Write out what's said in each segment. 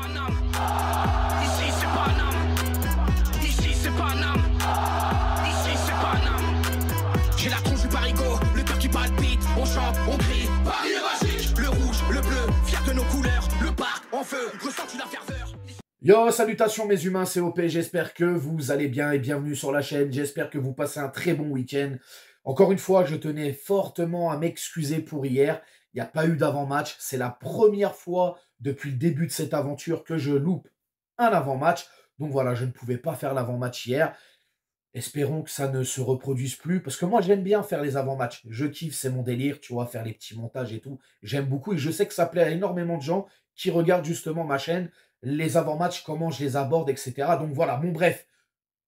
Paname. Ici c'est Paname. Ici c'est Paname. Ici c'est Paname. J'ai la tronche du parigot, le cœur qui palpite. On chante, on crie, Paris est magique. Le rouge, le bleu, fier de nos couleurs. Le parc en feu, ressens-tu la ferveur? Yo, salutations mes humains, c'est OP, j'espère que vous allez bien et bienvenue sur la chaîne, j'espère que vous passez un très bon week-end. Encore une fois, je tenais fortement à m'excuser pour hier, il n'y a pas eu d'avant-match, c'est la première fois depuis le début de cette aventure que je loupe un avant-match, donc voilà, je ne pouvais pas faire l'avant-match hier. Espérons que ça ne se reproduise plus, parce que moi j'aime bien faire les avant-matchs, je kiffe, c'est mon délire, tu vois, faire les petits montages et tout, j'aime beaucoup et je sais que ça plaît à énormément de gens qui regardent justement ma chaîne, les avant-matchs, comment je les aborde, etc. Donc voilà, bon bref,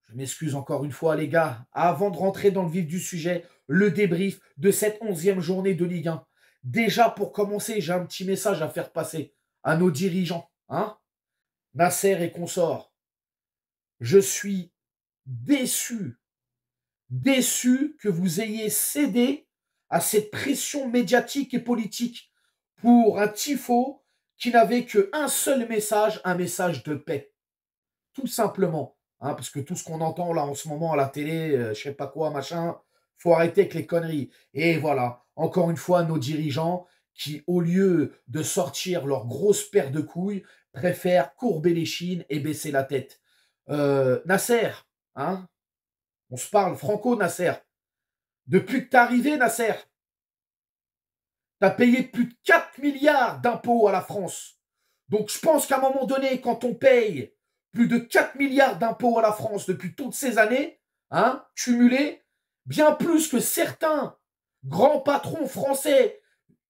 je m'excuse encore une fois les gars, avant de rentrer dans le vif du sujet, le débrief de cette 11e journée de Ligue 1. Déjà pour commencer, j'ai un petit message à faire passer à nos dirigeants, hein, Nasser et consorts. Je suis déçu que vous ayez cédé à cette pression médiatique et politique pour un tifo qui n'avait qu'un seul message, un message de paix. Tout simplement. Hein, parce que tout ce qu'on entend là en ce moment à la télé, je sais pas quoi, machin, faut arrêter avec les conneries. Et voilà, encore une fois, nos dirigeants qui, au lieu de sortir leur grosse paire de couilles, préfèrent courber les chines et baisser la tête. Nasser, hein, on se parle franco, Nasser. Depuis que t'es arrivé, Nasser, t'as payé plus de 4 milliards d'impôts à la France. Donc je pense qu'à un moment donné, quand on paye plus de 4 milliards d'impôts à la France depuis toutes ces années, hein, cumulés, bien plus que certains grands patrons français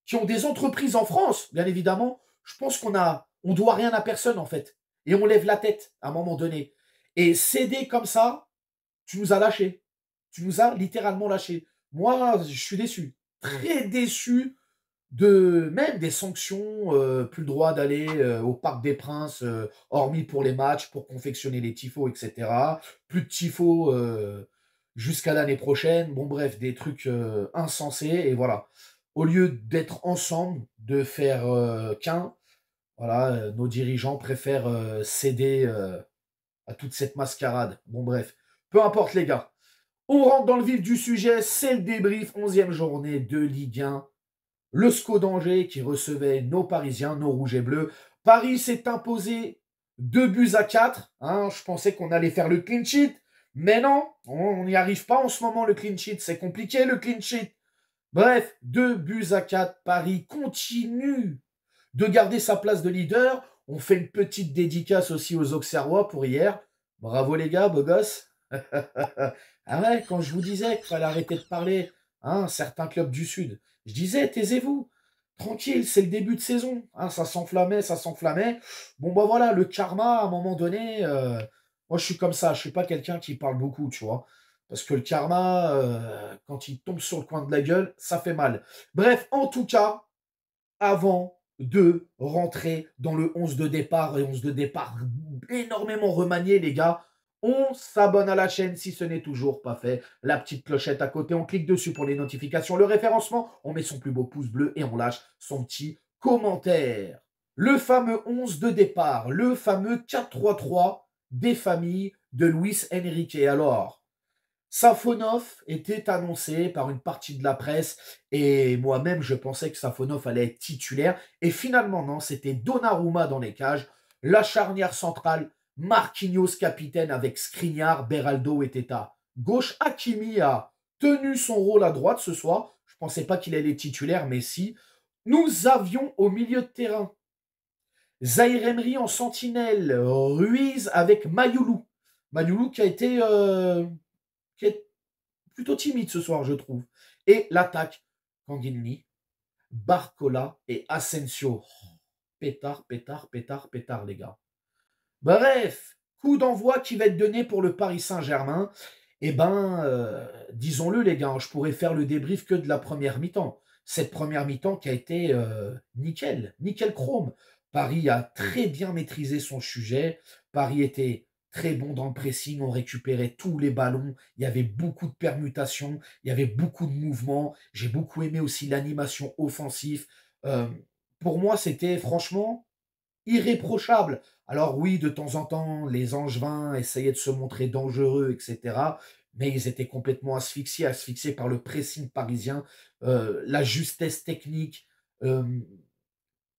qui ont des entreprises en France, bien évidemment, je pense on doit rien à personne en fait. Et on lève la tête à un moment donné. Et céder comme ça, tu nous as lâchés. Tu nous as littéralement lâchés. Moi, je suis déçu. Très déçu de même des sanctions, plus le droit d'aller au Parc des Princes, hormis pour les matchs, pour confectionner les tifos, etc. Plus de tifos jusqu'à l'année prochaine. Bon bref, des trucs insensés. Et voilà. Au lieu d'être ensemble, de faire qu'un, voilà, nos dirigeants préfèrent céder à toute cette mascarade. Bon bref, peu importe les gars. On rentre dans le vif du sujet, c'est le débrief, 11e journée de Ligue 1. Le SCO d'Angers qui recevait nos Parisiens, nos Rouges et Bleus. Paris s'est imposé 2 buts à 4. Hein, je pensais qu'on allait faire le clean sheet. Mais non, on n'y arrive pas en ce moment, le clean sheet. C'est compliqué, le clean sheet. Bref, 2 buts à 4. Paris continue de garder sa place de leader. On fait une petite dédicace aussi aux Auxerrois pour hier. Bravo les gars, beaux gosses. Ah ouais, quand je vous disais qu'il fallait arrêter de parler, hein, certains clubs du Sud, je disais, taisez-vous, tranquille, c'est le début de saison, hein, ça s'enflammait, ça s'enflammait. Bon, bah voilà, le karma, à un moment donné, moi je suis comme ça, je suis pas quelqu'un qui parle beaucoup, tu vois. Parce que le karma, quand il tombe sur le coin de la gueule, ça fait mal. Bref, en tout cas, avant de rentrer dans le 11 de départ, et 11 de départ énormément remanié, les gars, on s'abonne à la chaîne si ce n'est toujours pas fait. La petite clochette à côté, on clique dessus pour les notifications, le référencement, on met son plus beau pouce bleu et on lâche son petit commentaire. Le fameux 11 de départ, le fameux 4-3-3 des familles de Luis Enrique. Alors, Safonov était annoncé par une partie de la presse et moi-même je pensais que Safonov allait être titulaire et finalement non, c'était Donnarumma dans les cages, la charnière centrale, Marquinhos capitaine avec Skriniar, Beraldo était à gauche, Hakimi a tenu son rôle à droite ce soir, je ne pensais pas qu'il allait être titulaire mais si, nous avions au milieu de terrain Zaïre Emery en sentinelle, Ruiz avec Mayoulou, Mayoulou qui est plutôt timide ce soir, je trouve. Et l'attaque, Kanginli, Barcola et Asensio. Oh, pétard, pétard, pétard, pétard, les gars. Bref, coup d'envoi qui va être donné pour le Paris Saint-Germain. Eh ben, disons-le, les gars, je pourrais faire le débrief que de la première mi-temps. Cette première mi-temps qui a été nickel, nickel chrome. Paris a très bien maîtrisé son sujet. Paris était très bon dans le pressing, on récupérait tous les ballons, il y avait beaucoup de permutations, il y avait beaucoup de mouvements. J'ai beaucoup aimé aussi l'animation offensive. Pour moi, c'était franchement irréprochable. Alors oui, de temps en temps, les Angevins essayaient de se montrer dangereux, etc. Mais ils étaient complètement asphyxiés par le pressing parisien, la justesse technique. euh,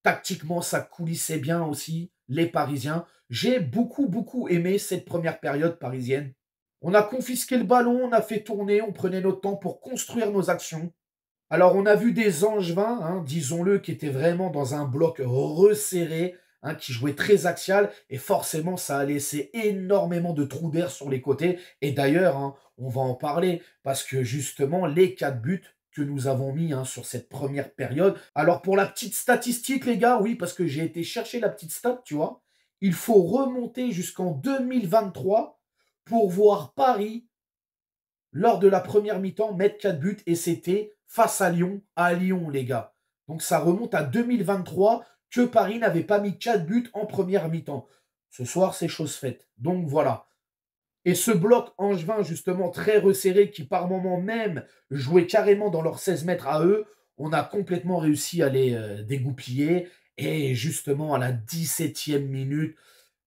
Tactiquement, ça coulissait bien aussi, les Parisiens. J'ai beaucoup, beaucoup aimé cette première période parisienne. On a confisqué le ballon, on a fait tourner, on prenait notre temps pour construire nos actions. Alors, on a vu des Angevins, hein, disons-le, qui étaient vraiment dans un bloc resserré, hein, qui jouait très axial, et forcément, ça a laissé énormément de trous d'air sur les côtés. Et d'ailleurs, hein, on va en parler, parce que justement, les 4 buts que nous avons mis hein, sur cette première période. Alors, pour la petite statistique, les gars, oui, parce que j'ai été chercher la petite stat, tu vois, il faut remonter jusqu'en 2023 pour voir Paris lors de la première mi-temps, mettre 4 buts et c'était face à Lyon, les gars. Donc ça remonte à 2023 que Paris n'avait pas mis 4 buts en première mi-temps. Ce soir, c'est chose faite. Donc voilà. Et ce bloc angevin, justement, très resserré, qui par moment même jouait carrément dans leurs 16 mètres à eux, on a complètement réussi à les dégoupiller. Et justement, à la 17e minute,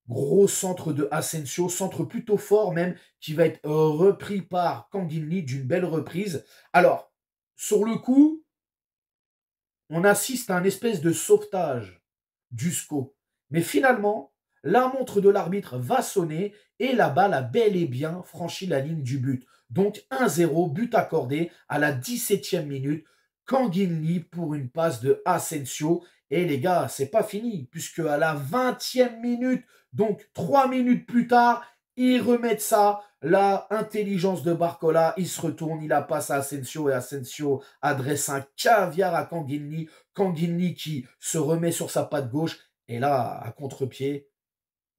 gros centre de Asensio, centre plutôt fort même, qui va être repris par Kanginli d'une belle reprise. Alors, sur le coup, on assiste à un espèce de sauvetage du SCO. Mais finalement, la montre de l'arbitre va sonner et la balle a bel et bien franchi la ligne du but. Donc 1-0, but accordé à la 17e minute. Kanginli pour une passe de Asensio. Et les gars, c'est pas fini, puisque à la 20e minute, donc 3 minutes plus tard, ils remettent ça. La intelligence de Barcola, il se retourne, il la passe à Asensio et Asensio adresse un caviar à Kanginli. Kanginli qui se remet sur sa patte gauche et là, à contre-pied,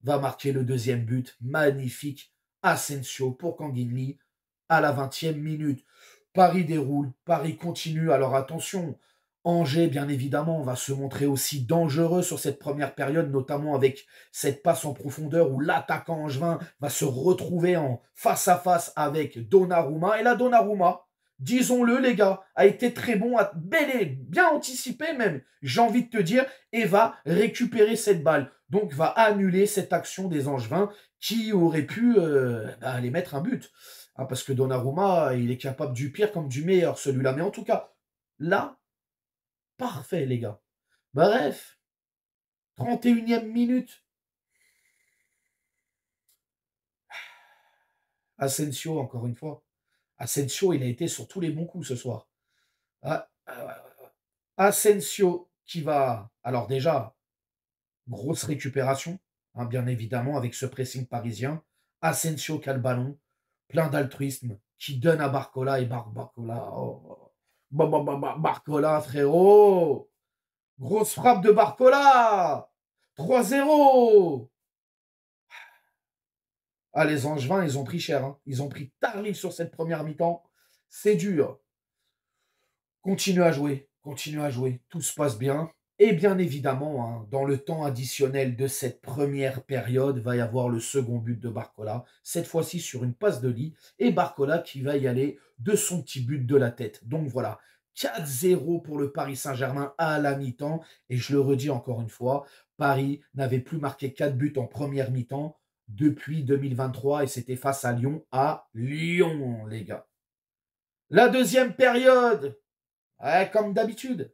va marquer le deuxième but. Magnifique. Asensio pour Kanginli à la 20e minute. Paris déroule, Paris continue. Alors attention, Angers, bien évidemment, va se montrer aussi dangereux sur cette première période, notamment avec cette passe en profondeur où l'attaquant angevin va se retrouver en face à face avec Donnarumma. Et là, Donnarumma, disons-le les gars, a été très bon, a bien anticipé même, j'ai envie de te dire, et va récupérer cette balle. Donc va annuler cette action des Angevins qui aurait pu aller mettre un but. Ah, parce que Donnarumma, il est capable du pire comme du meilleur, celui-là. Mais en tout cas, là, parfait, les gars. Bref, 31e minute. Asensio, encore une fois. Asensio, il a été sur tous les bons coups ce soir. Asensio qui va... Alors déjà, grosse récupération, hein, bien évidemment, avec ce pressing parisien. Asensio qui a le ballon, plein d'altruisme, qui donne à Barcola et Barcola. Oh. Barcola, frérot. Grosse frappe de Barcola. 3-0. Ah, les Angevins, ils ont pris cher. Hein. Ils ont pris tarif sur cette première mi-temps. C'est dur. Continuez à jouer. Continuez à jouer. Tout se passe bien. Et bien évidemment, hein, dans le temps additionnel de cette première période, va y avoir le second but de Barcola, cette fois-ci sur une passe de lit, et Barcola qui va y aller de son petit but de la tête. Donc voilà, 4-0 pour le Paris Saint-Germain à la mi-temps, et je le redis encore une fois, Paris n'avait plus marqué 4 buts en première mi-temps depuis 2023, et c'était face à Lyon, les gars. La deuxième période, ouais, comme d'habitude.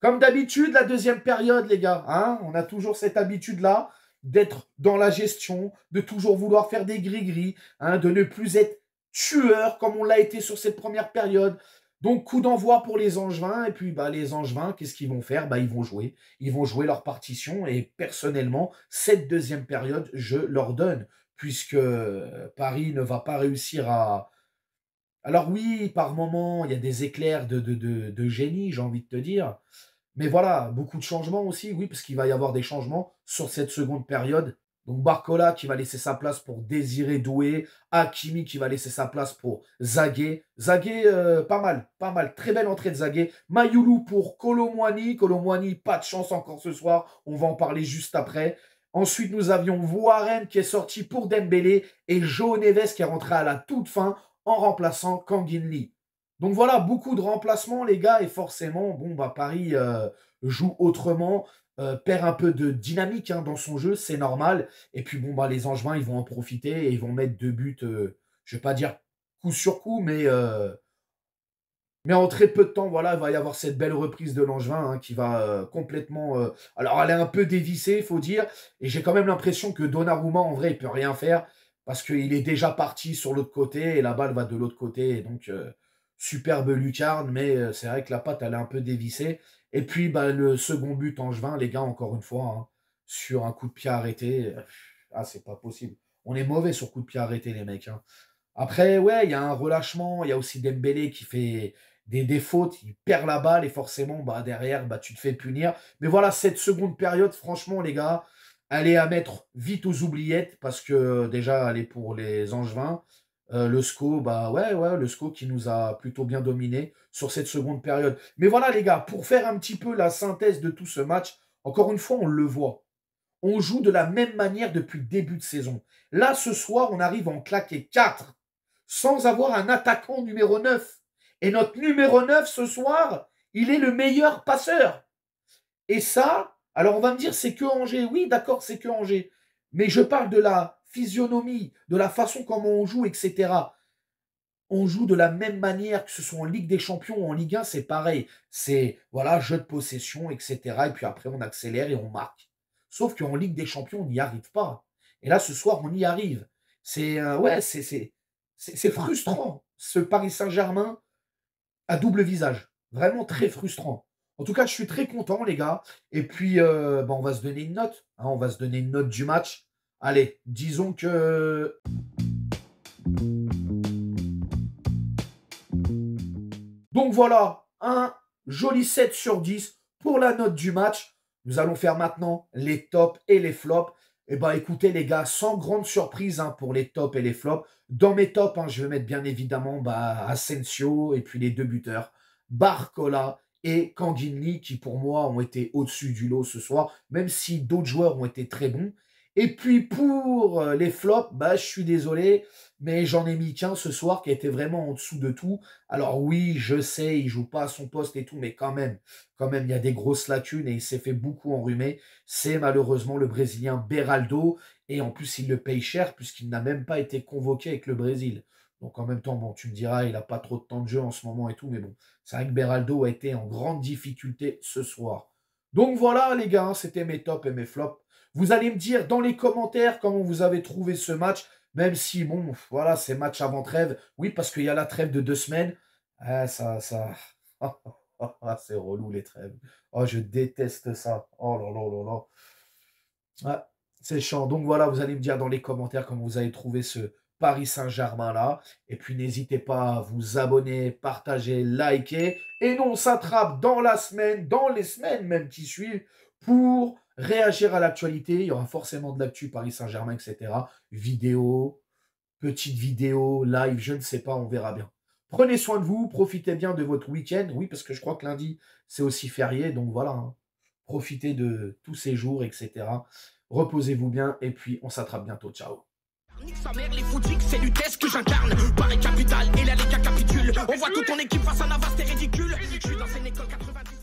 Comme d'habitude, la deuxième période, les gars, hein, on a toujours cette habitude-là d'être dans la gestion, de toujours vouloir faire des gris-gris, hein, de ne plus être tueur comme on l'a été sur cette première période. Donc, coup d'envoi pour les Angevins. Et puis, bah, les Angevins, qu'est-ce qu'ils vont faire? Bah, ils vont jouer. Ils vont jouer leur partition. Et personnellement, cette deuxième période, je leur donne. Puisque Paris ne va pas réussir à... Alors oui, par moment, il y a des éclairs de génie, j'ai envie de te dire. Mais voilà, beaucoup de changements aussi, oui, parce qu'il va y avoir des changements sur cette seconde période. Donc Barcola qui va laisser sa place pour Désiré Doué, Hakimi qui va laisser sa place pour Zagué. Zagué, pas mal, pas mal. Très belle entrée de Zagué. Mayoulou pour Colomwani. Colomwani, pas de chance encore ce soir. On va en parler juste après. Ensuite, nous avions Warren qui est sorti pour Dembélé et Joe Neves qui est rentré à la toute fin en remplaçant Kanginli. Donc voilà, beaucoup de remplacements, les gars, et forcément, bon, bah Paris joue autrement, perd un peu de dynamique hein, dans son jeu, c'est normal. Et puis bon, bah, les Angevins, ils vont en profiter et ils vont mettre 2 buts, je vais pas dire coup sur coup, mais en très peu de temps, voilà, il va y avoir cette belle reprise de Langevin hein, qui va complètement... alors, elle est un peu dévissée, il faut dire. Et j'ai quand même l'impression que Donnarumma, en vrai, il peut rien faire parce qu'il est déjà parti sur l'autre côté et la balle va de l'autre côté. Et donc, superbe lucarne, mais c'est vrai que la patte, elle est un peu dévissée. Et puis, bah, le second but Angevin, les gars, encore une fois, hein, sur un coup de pied arrêté. Ah, c'est pas possible. On est mauvais sur coup de pied arrêté, les mecs. Hein. Après, ouais, il y a un relâchement. Il y a aussi Dembélé qui fait des fautes, il perd la balle et forcément, bah, derrière, bah, tu te fais punir. Mais voilà, cette seconde période, franchement, les gars, elle est à mettre vite aux oubliettes parce que déjà, elle est pour les Angevins. Le SCO, bah ouais, le SCO qui nous a plutôt bien dominé sur cette seconde période. Mais voilà, les gars, pour faire un petit peu la synthèse de tout ce match, encore une fois, on le voit. On joue de la même manière depuis le début de saison. Là, ce soir, on arrive à en claquer 4 sans avoir un attaquant numéro 9. Et notre numéro 9 ce soir, il est le meilleur passeur. Et ça, alors on va me dire, c'est que Angers. Oui, d'accord, c'est que Angers. Mais je parle de la physionomie, de la façon comment on joue, etc. On joue de la même manière, que ce soit en Ligue des Champions ou en Ligue 1, c'est pareil. C'est, voilà, jeu de possession, etc. Et puis après, on accélère et on marque. Sauf qu'en Ligue des Champions, on n'y arrive pas. Et là, ce soir, on y arrive. C'est, ouais, c'est frustrant. Ce Paris Saint-Germain, à double visage. Vraiment très frustrant. En tout cas, je suis très content, les gars. Et puis, bah, on va se donner une note. Hein, on va se donner une note du match. Allez, disons que... Donc voilà, un joli 7 sur 10 pour la note du match. Nous allons faire maintenant les tops et les flops. Eh bien, écoutez, les gars, sans grande surprise hein, pour les tops et les flops. Dans mes tops, hein, je vais mettre bien évidemment Asensio et puis les 2 buteurs, Barcola et Kanginli, qui pour moi ont été au-dessus du lot ce soir, même si d'autres joueurs ont été très bons. Et puis pour les flops, bah, je suis désolé, mais j'en ai mis qu'un ce soir qui a été vraiment en dessous de tout. Alors oui, je sais, il joue pas à son poste et tout, mais quand même, il y a des grosses lacunes et il s'est fait beaucoup enrhumer. C'est malheureusement le Brésilien Beraldo. Et en plus, il le paye cher puisqu'il n'a même pas été convoqué avec le Brésil. Donc en même temps, bon, tu me diras, il n'a pas trop de temps de jeu en ce moment et tout, mais bon, c'est vrai que Beraldo a été en grande difficulté ce soir. Donc voilà les gars, c'était mes tops et mes flops. Vous allez me dire dans les commentaires comment vous avez trouvé ce match, même si, bon, voilà, c'est match avant trêve. Oui, parce qu'il y a la trêve de 2 semaines. Ah, Ah, c'est relou les trêves. Oh, je déteste ça. Oh là là là là. Ah, c'est chiant. Donc voilà, vous allez me dire dans les commentaires comment vous avez trouvé ce Paris Saint-Germain là. Et puis n'hésitez pas à vous abonner, partager, liker. Et nous, on s'attrape dans la semaine, dans les semaines même qui suivent, pour réagir à l'actualité. Il y aura forcément de l'actu Paris Saint-Germain, etc. Vidéo, petite vidéo, live, je ne sais pas, on verra bien. Prenez soin de vous, profitez bien de votre week-end. Oui, parce que je crois que lundi, c'est aussi férié. Donc voilà, hein. Profitez de tous ces jours, etc. Reposez-vous bien et puis on s'attrape bientôt. Ciao. Nique sa mère, les foutiques, c'est l'UTES que j'incarne. Paris capitale et la Liga capitule. On voit toute ton équipe face à Navas, c'est ridicule. Je suis dans une école 90.